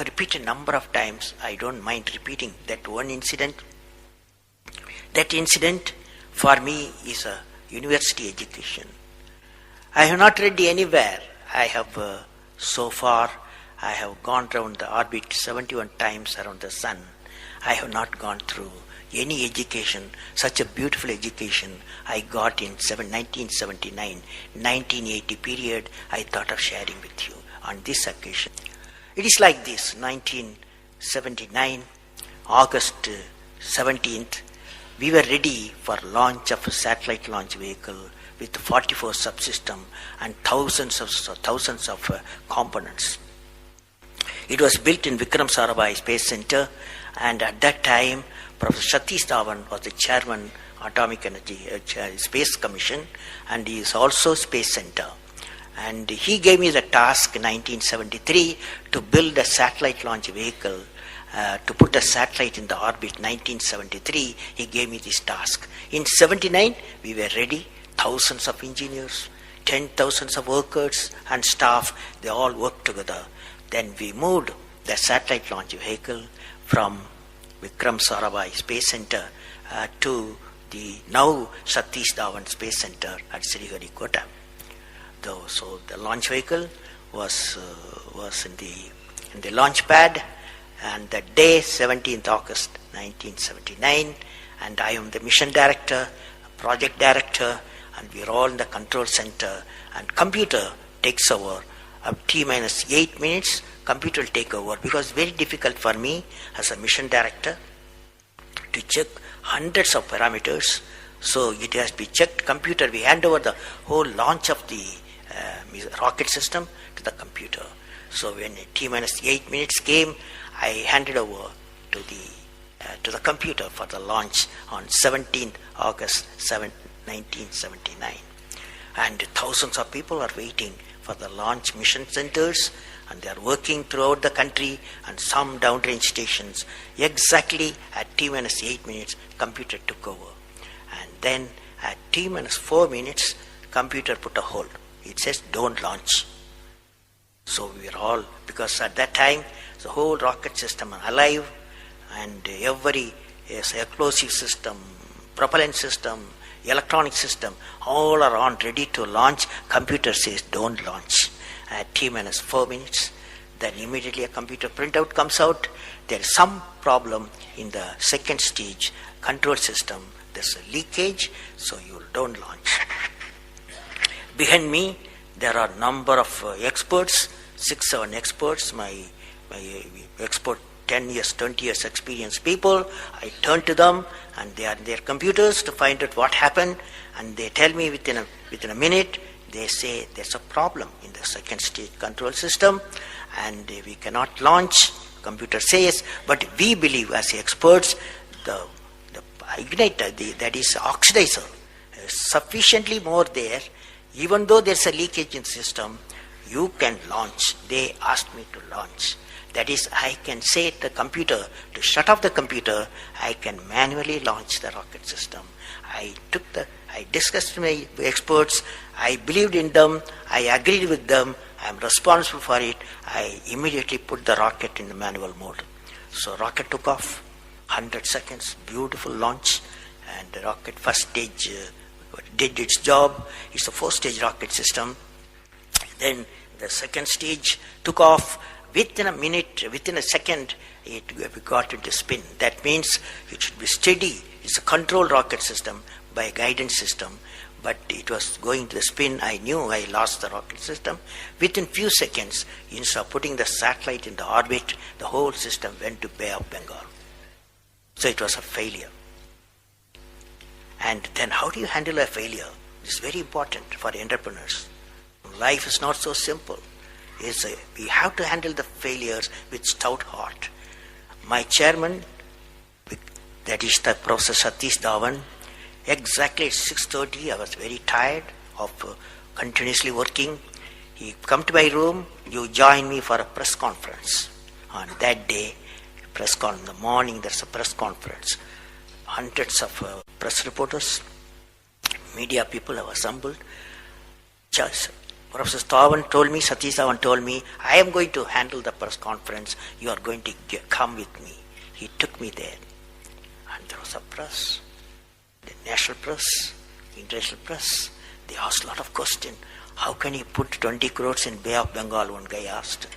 have repeated a number of times. I don't mind repeating that one incident. That incident for me is a university education. I have not read anywhere. I have so far, I have gone around the orbit 71 times around the sun. I have not gone through any education, such a beautiful education I got in 1979, 1980 period. I thought of sharing with you on this occasion. It is like this: 1979, August 17th, we were ready for launch of a satellite launch vehicle with 44 subsystems and thousands of components. It was built in Vikram Sarabhai Space Center, and at that time, Professor Satish Dhawan was the chairman, Atomic Energy Space Commission, and he is also Space Center. And he gave me the task in 1973 to build a satellite launch vehicle, to put a satellite in the orbit. 1973, he gave me this task. In 79, we were ready. Thousands of engineers, 10,000 of workers and staff, they all worked together. Then we moved the satellite launch vehicle from Vikram Sarabhai Space Center to the now Satish Dhawan Space Center at Sriharikota. So the launch vehicle was in the launch pad, and the day 17th August 1979, and I am the mission director, project director, and we are all in the control center, and computer takes over. T minus 8 minutes, computer will take over, because it's very difficult for me as a mission director to check hundreds of parameters. So it has to be checked. Computer, we hand over the whole launch of the rocket system to the computer. So when T minus 8 minutes came, I handed over to the computer for the launch on 17th August 1979. And thousands of people are waiting for the launch mission centers, and they are working throughout the country and some downrange stations. Exactly at T minus 8 minutes, computer took over. And then at T minus 4 minutes, computer put a hold. It says, don't launch. So we are all, because at that time, the whole rocket system are alive, and every explosive system, propellant system, electronic system, all are on, ready to launch. Computer says, don't launch. At T minus 4 minutes, then immediately a computer printout comes out. There is some problem in the second stage control system. There's a leakage, so you don't launch. Behind me, there are a number of experts, 6-7 experts, my expert 10 years, 20 years experienced people. I turn to them, and they are in their computers to find out what happened, and they tell me within a minute. They say there's a problem in the second stage control system, and we cannot launch. Computer says, but we believe as experts, the igniter, that is oxidizer, is sufficiently more there. Even though there's a leakage in the system, you can launch. They asked me to launch. That is, I can say to the computer to shut off the computer. I can manually launch the rocket system. I discussed with my experts. I believed in them. I agreed with them. I am responsible for it. I immediately put the rocket in the manual mode. So rocket took off, 100 seconds, beautiful launch, and the rocket first stage did its job. It's a 4-stage rocket system. Then the second stage took off. Within a minute, within a second, we got it to spin. That means it should be steady. It's a controlled rocket system by a guidance system. But it was going to the spin. I knew I lost the rocket system. Within few seconds, instead of putting the satellite in the orbit, the whole system went to Bay of Bengal. So it was a failure. And then how do you handle a failure? It's very important for entrepreneurs. Life is not so simple. We have to handle the failures with stout heart. My chairman, that is the Professor Satish Dhawan, exactly at 6:30, I was very tired of continuously working. He come to my room, you join me for a press conference. On that day, in the morning, there's a press conference. Hundreds of press reporters, media people have assembled. Just Professor Stavan told me, Satish Stavan told me, I am going to handle the press conference. You are going to come with me. He took me there. And there was a press, the national press, international press. They asked a lot of questions. How can you put 20 crores in Bay of Bengal? One guy asked.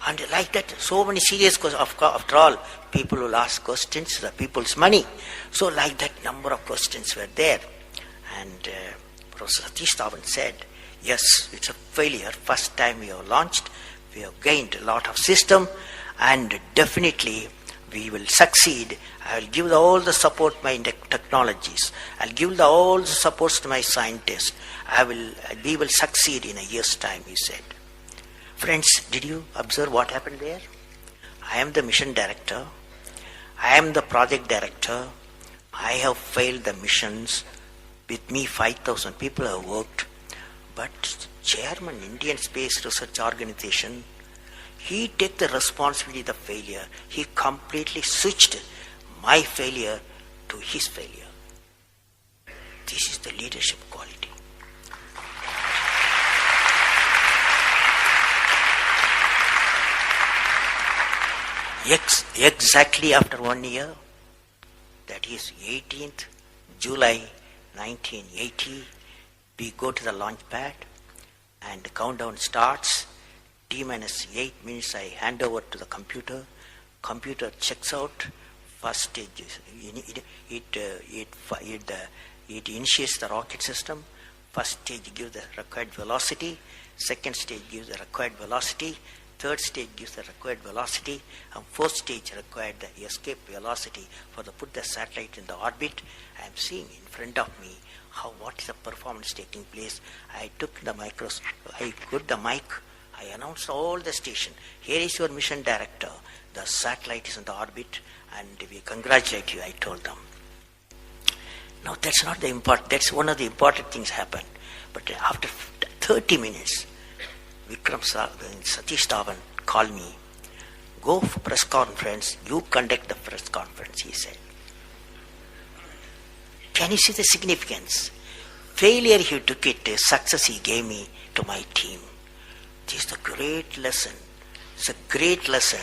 And like that, so many serious questions. After all, people will ask questions, the people's money. So like that, number of questions were there. And Professor Satish Stavan said, yes, it's a failure. First time we have launched, we have gained a lot of system, and definitely we will succeed. I will give all the support my technologies. I'll give all the supports to my scientists. We will succeed in a year's time, he said. Friends, did you observe what happened there? I am the mission director. I am the project director. I have failed the missions. With me, 5,000 people have worked. But chairman, Indian Space Research Organization, he took the responsibility of the failure. He completely switched my failure to his failure. This is the leadership quality. Exactly after 1 year, that is 18th July 1980, we go to the launch pad and the countdown starts. T-minus 8 minutes I hand over to the computer. Computer checks out. First stage, it initiates the rocket system. First stage gives the required velocity. Second stage gives the required velocity. Third stage gives the required velocity. And fourth stage required the escape velocity for the put the satellite in the orbit. I am seeing in front of me what is the performance taking place. I took the microscope, I put the mic, I announced all the station. Here is your mission director. The satellite is in the orbit and we congratulate you, I told them. Now that's not the important, that's one of the important things happened. But after 30 minutes, Satish Stavan called me. Go for press conference, you conduct the press conference, he said. Can you see the significance? Failure he took it, success he gave me to my team. This is a great lesson. It's a great lesson.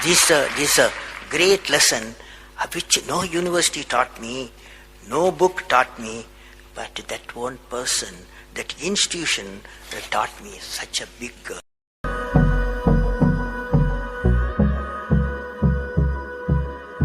This is a great lesson which no university taught me, no book taught me, but that one person, that institution that taught me such a big